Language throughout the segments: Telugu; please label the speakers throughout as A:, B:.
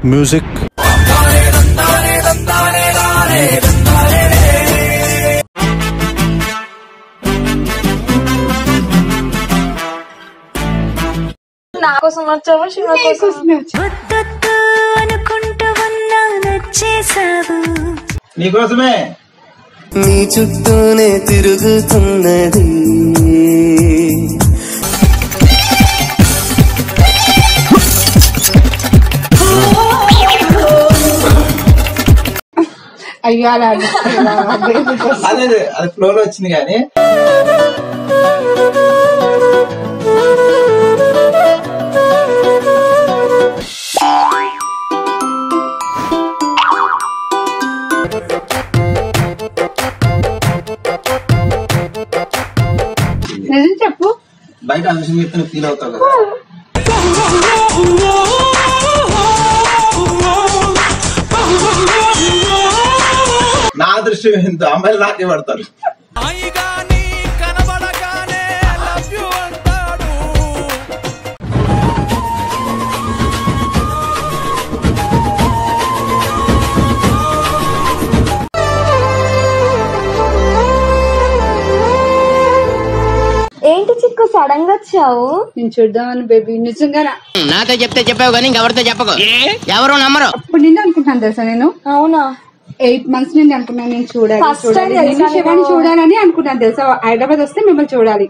A: మ్యూజిక్.
B: నా కోసం వచ్చావా శివ కోసం
C: అనుకుంటూ ఉన్నా నచ్చేసావు
D: నీకోసమే
E: నీ చుట్టూనే తిరుగుతున్నది
F: అయ్యో అలా
D: అదే అది ఫ్లోలో వచ్చింది కానీ
F: నిజం చెప్పు.
D: బయట అంశం చెప్తే ఫీల్ అవుతావు కదా. నా దృష్టి ఎంత అమ్మాయిలు నాకే పడతారు.
B: ఏంటి చిక్కు సడన్ గా వచ్చావు?
F: నేను చూద్దామని బేబీ. నిజంగా
G: నాతో చెప్తే చెప్పావు కానీ ఇంకెవరితో చెప్పకు, ఎవరు నమ్మరు.
F: అప్పుడు నిన్ను అనుకుంటాను తెలుసా నేను.
B: అవునా?
F: 8 months నుండి అనుకున్నాను నేను
B: శివాని
F: శివాని చూడాలని అనుకున్నాను తెలుసా. హైదరాబాద్ వస్తే మిమ్మల్ని చూడాలి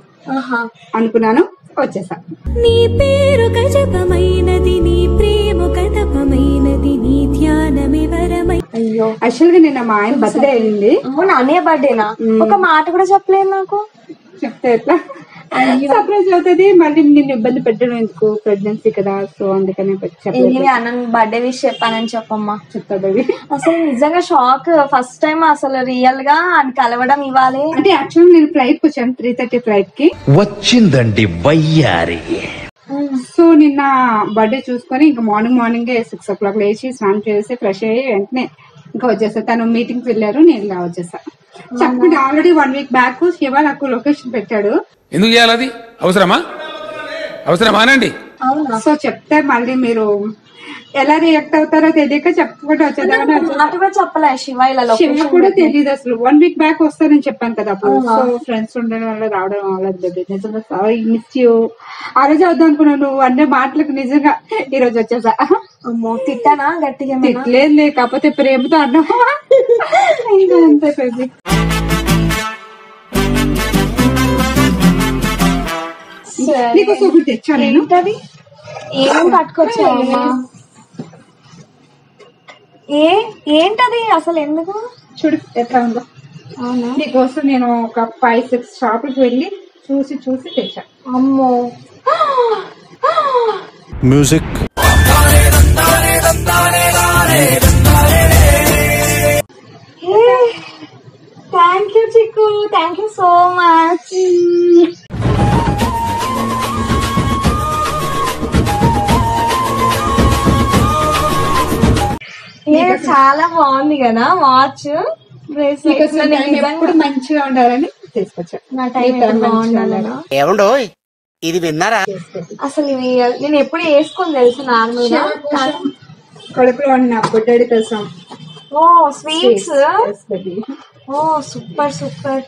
F: అనుకున్నాను, వచ్చేసా.
C: నీ పేరు గజపమైనది, నీ ప్రేమ కథపమైనది, నీ ధ్యానమే వరమై.
B: అయ్యో
F: యాక్చువల్ గా నిన్న మా ఆయన బర్త్డే అయింది.
B: అవునా? అన్నయ్య బర్త్డేనా? ఒక మాట కూడా చెప్పలేదు నాకు.
F: చెప్తే ఎట్లా సర్ప్రైజ్ అవుతుంది. మళ్ళీ నిన్ను ఇబ్బంది పెట్టడం ఎందుకు, ప్రెగ్నెన్సీ కదా, సో అందుకనే
B: అన్న బర్త్డే విష్ చెప్పానని చెప్పమ్మా.
F: చెప్తా బేబీ.
B: అసలు నిజంగా షాక్. ఫస్ట్ టైం అసలు రియల్ గా కలవడం ఇవ్వాలి.
F: అంటే యాక్చువల్ నేను ఫ్లైట్ కి వచ్చాను 3:30 ఫ్లైట్ కి
A: వచ్చిందండి వయ్యారి.
F: సో నిన్న బర్త్డే చూసుకొని ఇంకా మార్నింగ్ 6 o'clock లేచి స్నానం చేసి ఫ్రెష్ అయ్యి వెంటనే ఇంకా వచ్చేసా. తను మీటింగ్కి వెళ్ళారు, నేను ఇలా వచ్చేసా. చెప్పండి, ఆల్రెడీ 1 week బ్యాక్ శివ నాకు లొకేషన్ పెట్టాడు.
H: ఎందుకు చేయాలి? అది అవసరమానండి.
F: సో చెప్తే మళ్ళీ మీరు ఎలా రియాక్ట్ అవుతారో తెలియక చెప్పకుండా వచ్చేదాన్ని.
B: చెప్పలే శివ ఇలా
F: శివ కూడా తెలియదు అసలు. 1 week బ్యాక్ వస్తానని చెప్పాను కదా అప్పుడు. సో ఫ్రెండ్స్ ఉండడం వల్ల రావడం అవ్వలేదు. నిజంగా మిస్ యూ. ఆ రోజు అవుదాం అనుకున్నాను, నువ్వు అనే మాటలకు నిజంగా ఈ రోజు వచ్చేసా.
B: అమ్మో తిట్టానా గట్టిగా?
F: తిట్టలేదు, కాకపోతే ప్రేమతో అన్నా. ఇంకా అంతే బేబీ. నీకోసం ఒకటి తెచ్చాను నేను.
B: ఏం పట్టుకొచ్చావమ్మా? ఏంటది అసలు? ఎందుకు?
F: చూడు ఎట్లా ఉందో. నీకోసం నేను ఒక 5-6 షాపులకు వెళ్ళి చూసి తెచ్చా.
B: అమ్మో
A: మ్యూజిక్.
B: థ్యాంక్ యూ చిక్కు, థ్యాంక్ యూ సో మచ్. చాలా బాగుంది కదా వాచ్,
F: బ్రేస్లెట్. మంచిగా ఉండాలని తీసుకొచ్చా.
B: నా టైం బాగుండాలనా?
G: ఏమండో ఇది విన్నారా?
B: అసలు ఇవి నేను ఎప్పుడు వేసుకొని తెలుసు నార్మల్ గా.
F: కడుపులో ఉన్న బుడ్డడి కోసం.
B: ఓ స్వీట్స్. ఓ సూపర్ సూపర్,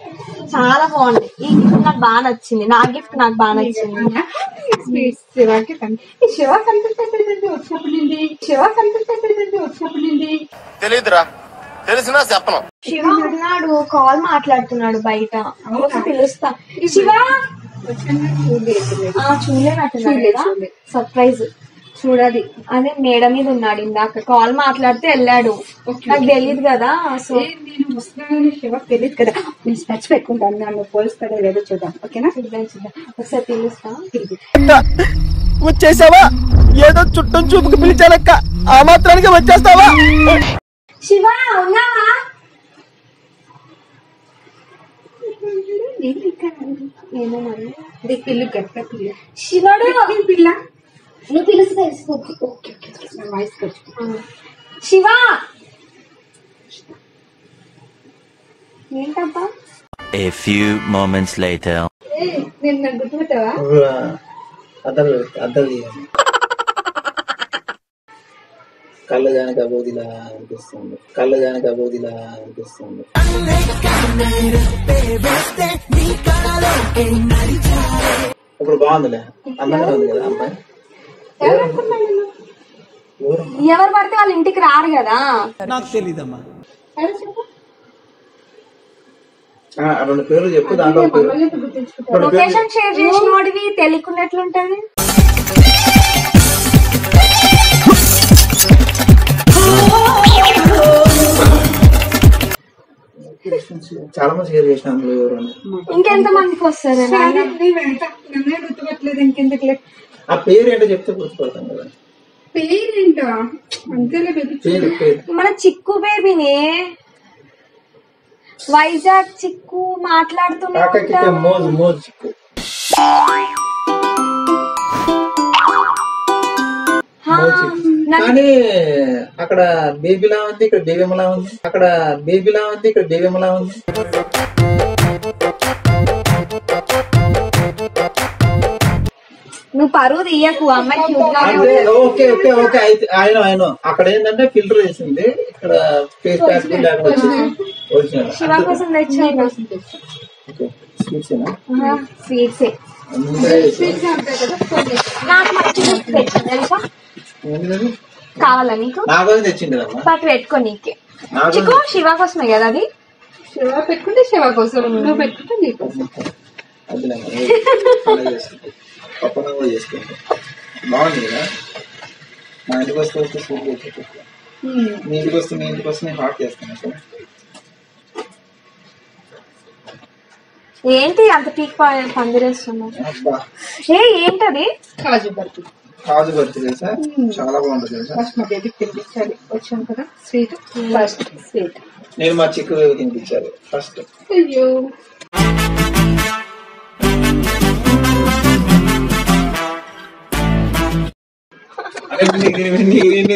B: చాలా బాగుంది. ఈ గిఫ్ట్ నాకు బాగా నచ్చింది. నా గిఫ్ట్ నాకు బాగా నచ్చింది.
F: శివకి శివ కనిపించండి వచ్చినప్పుడు
D: తెలియదురా, తెలిసినా చెప్పను.
B: శివ ఉన్నాడు, కాల్ మాట్లాడుతున్నాడు బయట. పిలుస్తా. శివ చూడలేనట్టున్నాడు. సర్ప్రైజ్ చూడాలి. అదే మేడ మీద ఉన్నాడు, ఇందాక కాల్ మాట్లాడితే వెళ్ళాడు. నాకు తెలియదు కదా. సో
F: నేను వస్తున్నానని శివకు తెలియదు కదా. నేను స్పెచ్ పెట్టుకుంటాను, నన్ను పోలిస్తాడో లేదో చూద్దాం. ఓకేనా?
B: చూద్దాం. ఒకసారి పిలుస్తా.
G: వచ్చేసావా? ఏదో చుట్టం చూపుకు పిలిచానక్క, ఆ మాత్రానికి వచ్చేస్తావా?
B: శివ ఉన్నావా? ఏమో మరి
F: పిల్లు గట్ట పిల్ల.
B: శివుడు
F: పిల్ల
B: నువ్వు పిలిస్తే తెలిసిపోద్ది.
F: ఓకే వాయిస్
B: శివ ఏంటబ్బా?
I: A few moments later.
F: నిన్న గుర్తుపెట్టావా?
D: కళ్ళజాని కబోదిలా అనిపిస్తుంది, కళ్ళజాని కబోదిలా అనిపిస్తుంది. ఇప్పుడు బాగుందిలే, అందంగా ఉంది కదా అమ్మాయి.
B: ఎవరు పడితే వాళ్ళ ఇంటికి రారు కదా.
G: నాకు తెలీదమ్మా.
D: రెండు పేర్లు చెప్పు, దాంట్లో
B: లొకేషన్ షేర్ చేసినోడివి తెలియకున్నట్లుంటది.
D: చాలా మంది షేర్ చేసిన
B: ఇంకెంత మందికి వస్తారు?
F: గుర్తుపట్టలేదు ఇంకెందుకు.
D: ఆ పేరు ఏంటో చెప్తే గుర్తుపడతాం కదా.
F: పేరేంటో అంతేలే బేబీ.
B: మన చిక్కు బేబీని వైజాగ్ చిక్కు మాట్లాడుతున్నా.
D: మోజు మోజు చిక్కు. కానీ అక్కడ బేబీలా ఉంది, ఇక్కడ బేబీలా ఉంది. అక్కడ బేబీలా ఉంది, ఇక్కడ బేబీలా ఉంది.
B: నువ్వు పరువు తీయకు, అమ్మాయి
D: ఓకే ఓకే ఓకే అయితే ఆయన అక్కడ ఏంటంటే ఫిల్టర్ వేసింది, ఇక్కడ ఫేస్ ప్యాక్ ఒరిజినల్.
B: శివ కోసం తెచ్చాను. స్వీట్సే నాకు మంచి తెచ్చాను తెలుసా. కావాలా నీకు?
D: నా కోసం తెచ్చింది
B: పట్టు పెట్టుకో నీకే. చిక్కు శివ కోసమే కదా అది.
F: శివ పెట్టుకుంటే శివ కోసం, నువ్వు పెట్టుకుంటే నీ కోసం.
D: పప్పన కూడా చేసుకుంటాం. బాగుంది కదా. మా ఇంటికి వస్తే సూప్ చేసి మీ ఇంటికి వస్తే నేను హాట్ చేస్తాను సార్.
B: ఏంటి అంత పీక్ పందిరేస్తున్నారు? ఏంటది?
F: కాజు బర్ఫీ.
D: కాజు బర్ఫీ సార్, చాలా బాగుంటుంది సార్.
F: ఫస్ట్ మా బేబీకి తినిపించాలి, వచ్చాను కదా స్వీట్. ఫస్ట్ స్వీట్
D: నేను మా చిక్కు తినిపించాలి ఫస్ట్.
F: అయ్యో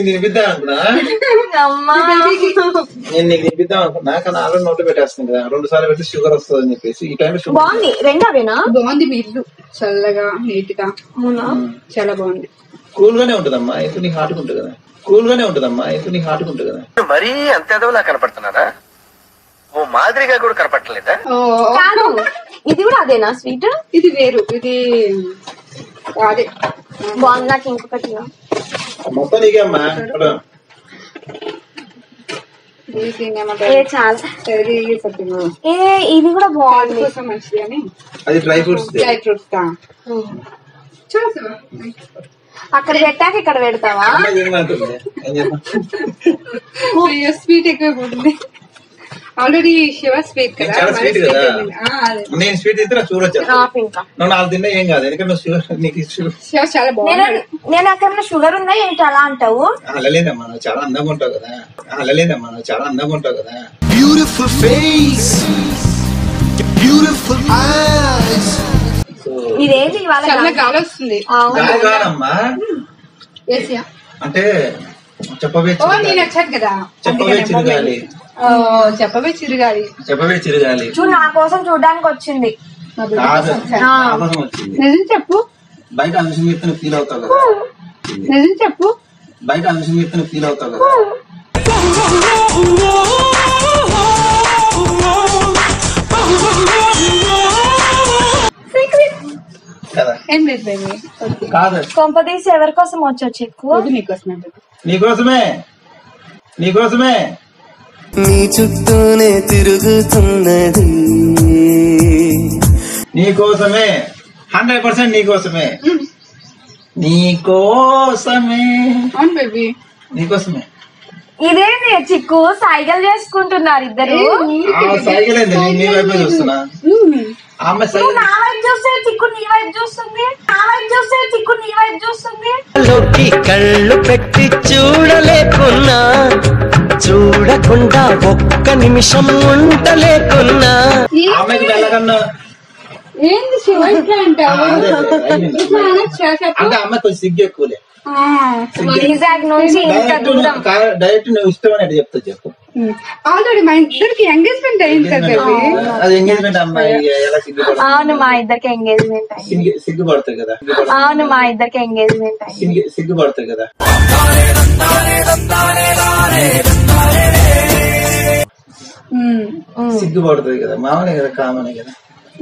D: తినిపిద్దాం అనుకున్నా, నేను నీకు తినిపిద్దాం అనుకున్నా, కానీ ఆల్రెడీ నోట్లో పెట్టేస్తుంది కదా. 2 సార్లు పెడితే షుగర్ వస్తుంది అని చెప్పేసి ఈ టైంలో షుగర్.
B: బాగుంది రెండవేనా?
F: బాగుంది. మీ ఇల్లు చల్లగా నీట్ గా చాలా బాగుంది.
D: కూల్ గానే ఉంటదమ్మా, ఇప్పుడు నీకు హాట్ ఉంటుంది కదా. కూల్ గానే ఉంటదమ్మా, ఇప్పుడు నీకు హాట్ ఉంటుంది కదా.
G: మరీ అంత ఎదవలా కనపడుతున్నారా? ఓ మాదిరిగా కూడా కనపడలేదా?
B: కాదు, ఇది కూడా అదేనా స్వీట్?
F: ఇది వేరు, ఇది అదే
B: బాగుంది. నాకు ఇంకొకటి
D: మొత్తం నీకే అమ్మా.
B: చాలా ఇది కూడా బాగుంది.
F: మంచిది అని
D: అది డ్రై ఫ్రూట్స్.
F: డ్రై ఫ్రూట్స్
B: అక్కడ పెట్టాక ఇక్కడ పెడతావా?
F: స్వీట్ ఎక్కువైపోతుంది. ఆల్రెడీ శివ స్వీట్ కదా.
D: చాలా స్వీట్ కదా. నేను స్వీట్ తింటే నాకు షుగర్ వచ్చేది. నువ్వు 4 తిన్నా ఏం కాదు, ఎందుకంటే
F: శివ చాలా బాగుంది.
B: నేను అక్కడ షుగర్ ఉందా ఏంటి అలా అంటావు?
D: అలలేదమ్మా, నువ్వు చాలా అందంగా ఉంటావు కదా. అలలేదమ్మా, నువ్వు చాలా అందంగా ఉంటావు కదా.
E: Beautiful face, beautiful eyes.
B: ఇదేంటి ఇవాళ
F: చాలా గాలి వస్తుంది.
D: కాదమ్మా, అంటే చెప్పవే
F: నేను వచ్చాను కదా.
D: చెప్పవే చిరుగాలి,
F: చెప్పవే చిరుగాలి,
D: చెప్పవే చిరుగాలి.
B: చూడు నా కోసం చూడడానికి వచ్చింది.
F: నిజం చెప్పు.
D: బయట ఆ విషయం చెప్తే ఫీల్ అవుతావు కదా.
F: నిజం చెప్పు.
D: బయట ఆ విషయం చెప్తే ఫీల్ అవుతావు కదా.
F: ఏం లేదు బేబీ.
D: కాదు,
B: కొంపదీసి ఎవరి కోసం వచ్చావు చెక్కు?
F: నీకోసమే
D: నీకోసమే, నీకోసమే.
E: నీ చుట్టూనే తిరుగుతున్నది,
D: నీకోసమే, 100% నీకోసమే, నీకోసమే.
F: అవును బేబీ,
D: నీకోసమే.
B: ఇదేంటి చిక్కు సైకిల్ చేసుకుంటున్నారు ఇద్దరు?
D: సైకిల్ ఏంది, నీ వైపు చూస్తున్నా. ఆమె సైకిల్
B: నా వైపు చూస్తే చిక్కు నీ వైపు చూస్తుంది, నా వైపు చూస్తే చిక్కు నీ వైపు చూస్తుంది.
G: కళ్ళు పెట్టి చూడలేకున్నా, చూడకుండా ఒక్క నిమిషం ఉండలేకున్నా.
D: ఆమెకి వెళ్ళకన్నా
F: ఏంది శివ ఇట్లా అంటావు?
D: అంటే అమ్మాయి కొంచెం సిగ్గు ఎక్కువలే.
B: వైజాగ్ నుంచి ఇంత దూరం
D: డైరెక్ట్ నువ్వు ఇష్టం అని చెప్తా చెప్పు.
F: ఆల్రెడీ మా ఇద్దరికి ఎంగేజ్మెంట్ అయింది కదా బేబీ.
D: అది ఎంగేజ్మెంట్ అమ్మాయి ఎలా సిగ్గుపడుతుంది?
B: అవును మా ఇద్దరికి ఎంగేజ్మెంట్ అయింది.
D: సిగ్గుపడతాయి కదా.
B: అవును మా ఇద్దరికి ఎంగేజ్మెంట్ అయింది.
D: సిగ్గుపడతాయి కదా. సిగ్గుపడుతుంది కదా, మామూలే కదా, కామనే కదా.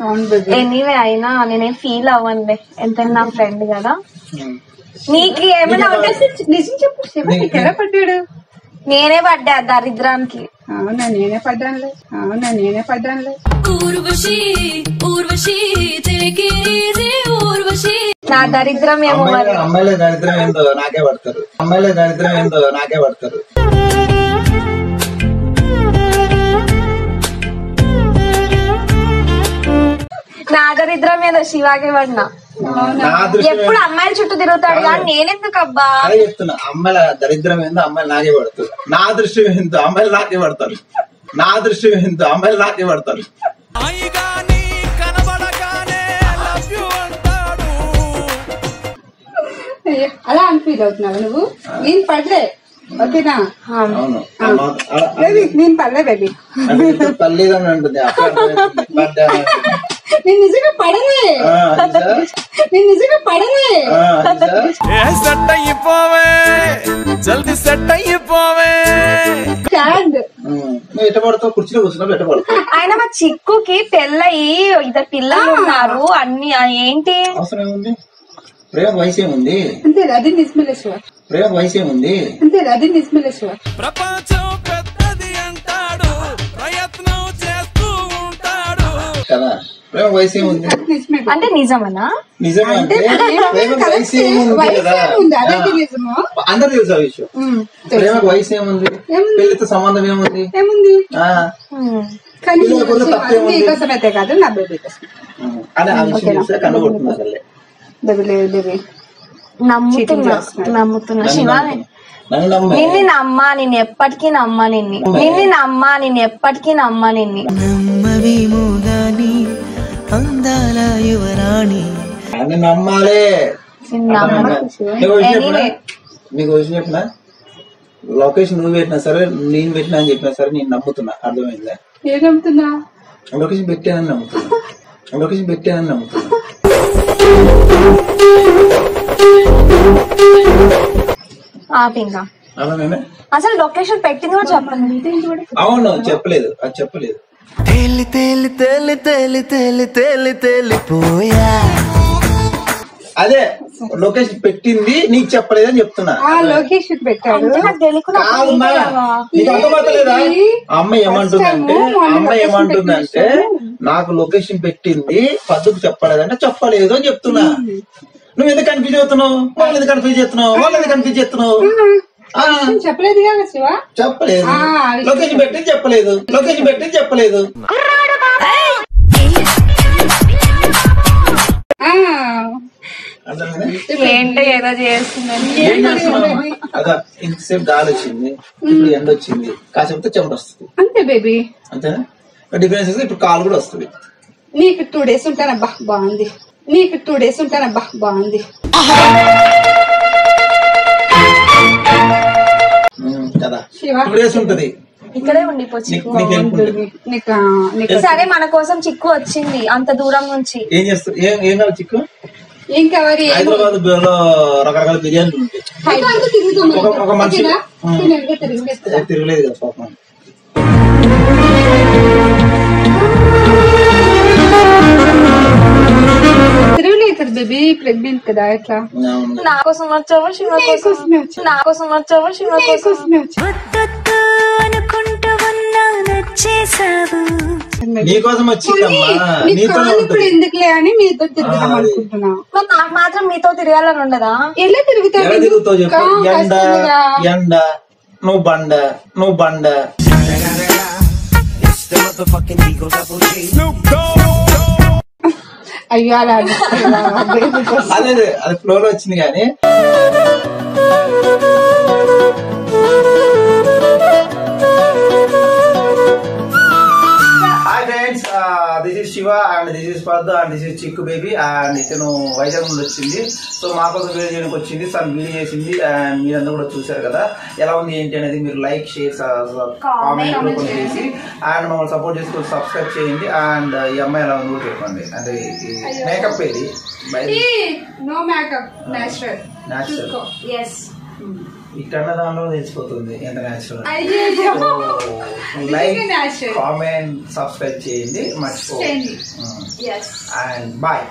F: అవును బేబీ.
B: ఎనీవే అయినా నేనేం ఫీల్ అవ్వండి, ఎంతైనా నా ఫ్రెండ్ కదా. నీకు ఏమైనా
F: నిజం చెప్పు శివ, నీకు ఎలా పడ్డాడు?
B: నేనే పడ్డా దరిద్రానికి.
F: అవునా నేనే పడ్డానులే.
C: ఊర్వశి ఊర్వశి తెకి ఊర్వశి.
B: నా దరిద్రం ఏమో మరి.
D: అమ్మాయిల దరిద్రం ఏందో నాకే పడతారు.
B: నా దరిద్రం ఏదో శివాకే పడినా. ఎప్పుడు అమ్మాయిల చుట్టూ తిరుగుతాడు కానీ నేనెందుకు అబ్బా
D: అదే చెప్తున్నా. అమ్మాయిల దరిద్రం ఏందో అమ్మాయిలు నాకే పడతారు. నా దృష్టి ఏందో అమ్మాయిలు నాకే పడతారు.
F: అలా అని ఫీల్ అవుతున్నావు నువ్వు? నేను పడలే, ఓకేనా?
D: అవును,
F: నేను పడలే బేబీ.
D: తల్లిదని ఉంటుంది.
F: నేను నిజంగా పడలే. స్టాండ్
D: ఎట్ట పడతావు? కుర్చీలో కూర్చున్నావు, ఎట్ట పడతావు?
B: ఆయన మా చిక్కుకి పెళ్ళయి ఇద్దరు పిల్లలు ఉన్నారు. అన్ని ఏంటి
D: అవసరం ఏముంది? ప్రేమ వయసేముంది?
F: అంతే, అది నిజమేశ్వర.
E: ప్రపంచం పెద్దది అంటాడు, ప్రయత్నం చేస్తూ ఉంటాడు
D: కదా. ప్రేమ వయసేముంది
B: అంటే నిజమనా?
D: నిజమే అంటే ప్రేమ వయసేముంది కదా. అందరూ తెలుసు ఆ విషయం. ప్రేమకు వయసు ఏముంది? పెళ్లితో సంబంధం ఏముంది?
F: కానీ నీకోసమైతే కాదు, నా బేబీ కోసం.
D: అదే ఆ విషయం చూస్తే కనుగొట్టున్నారు.
B: నమ్ముతున్నా శివ. నిన్ను నమ్మా, నేను ఎప్పటికీ నమ్మా.
E: నమ్మవేమో గాని అందాల యువరాణి.
D: అని నమ్మాలి. మీకు విషయం చెప్పినా, లొకేషన్ నువ్వు పెట్టినా సరే, నేను పెట్టినా అని చెప్పినా సరే, నేను నమ్ముతున్నా. అర్థమైందా?
F: ఏం నమ్ముతున్నా?
D: లొకేషన్ పెట్టానని నమ్ముతున్నా.
B: ఆపింగా
D: అలానే
B: అసలు లొకేషన్ పెట్టింది కూడా చెప్పండి.
D: అవును, చెప్పలేదు. అది చెప్పలేదు. అదే లొకేషన్ పెట్టింది నీకు చెప్పలేదని చెప్తున్నా.
F: లొకేషన్ పెట్టాడు
D: నీకు అర్థమవుతలేదా? అమ్మాయి ఏమంటుందంటే నాకు లొకేషన్ పెట్టింది, పద్దుకు చెప్పలేదంటే చెప్పలేదు అని చెప్తున్నా. నువ్వు ఎందుకు కన్ఫ్యూజ్ అవుతున్నావు? వాళ్ళు ఎందుకు కన్ఫ్యూజ్ చేస్తున్నావు?
F: చెప్పలేదు కదా శివ.
D: చెప్పలేదు. లొకేషన్ పెట్టి చెప్పలేదు.
B: ఏంటో ఏదో చేస్తుందని.
D: అదా ఇంతసేపు గాలి వచ్చింది, ఇప్పుడు ఎండ వచ్చింది, కాసేపు చెమట వస్తుంది.
F: అంతే బేబీ.
D: అంతేనా? డిఫరెన్స్ ఇప్పుడు కాలు కూడా వస్తుంది.
F: నీకు 2 days ఉంటానబ్బా, బాగుంది.
D: కదా 2 days ఉంటది.
B: ఇక్కడే ఉండిపోవచ్చు. సరే మన కోసం చిక్కు వచ్చింది అంత దూరం నుంచి.
D: ఏం చేస్తావు? ఏం కావాలి చిక్కు?
F: ఏం కావాలి?
D: హైదరాబాద్ లో రకరకాల బిర్యానీలు ఉంటాయి. ఒక మనిషి తిరగలేదు కదా పాపం.
F: తిరగలేదు కదా బేబీ, ప్రెగ్నెంట్ కదా. ఎట్లా?
B: నా కోసం వచ్చావా శివ కోసమే
C: అనుకుంటూ ఉన్నా నచ్చేసావు.
D: నీకోసం వచ్చిందమ్మా, నీతోనే ఉంటుంది.
F: ఎందుకులే అని మీతో తిరుగుదాం అనుకుంటున్నా.
B: నాకు మాత్రం మీతో తిరగాలని ఉండదా?
F: ఎలా తిరుగుతావు
D: చెప్పు? ఎండ నువ్వు బండ.
F: అయ్యో అలా
D: అదే అది ఫ్లోర్ వచ్చింది కానీ. Hi friends, this is Shiva and this is Partha and this is చిక్కు బేబీ అండ్ ఇతను వైజాగ్ నుండి వచ్చింది. సో మా కోసం వీడియో చేయడానికి వచ్చింది, తను వీడియో చేసింది అండ్ మీరందరూ కూడా చూసారు కదా ఎలా ఉంది ఏంటి అనేది. మీరు లైక్ షేర్ కామెంట్ చేసి అండ్ మమ్మల్ని సపోర్ట్ చేసుకొని సబ్స్క్రైబ్ చేయండి. అండ్ ఈ అమ్మాయి ఎలా ఉంది కూడా చెప్పండి. అంటే మేకప్ ఏది
F: నో మేకప్ నేచురల్.
D: ఇక్కడ దానిలో తెలిసిపోతుంది ఎంత నేచురల్.
F: అయ్యో
D: లైక్ కామెంట్ సబ్స్క్రైబ్ చేయండి మర్చిపోండి. And bye.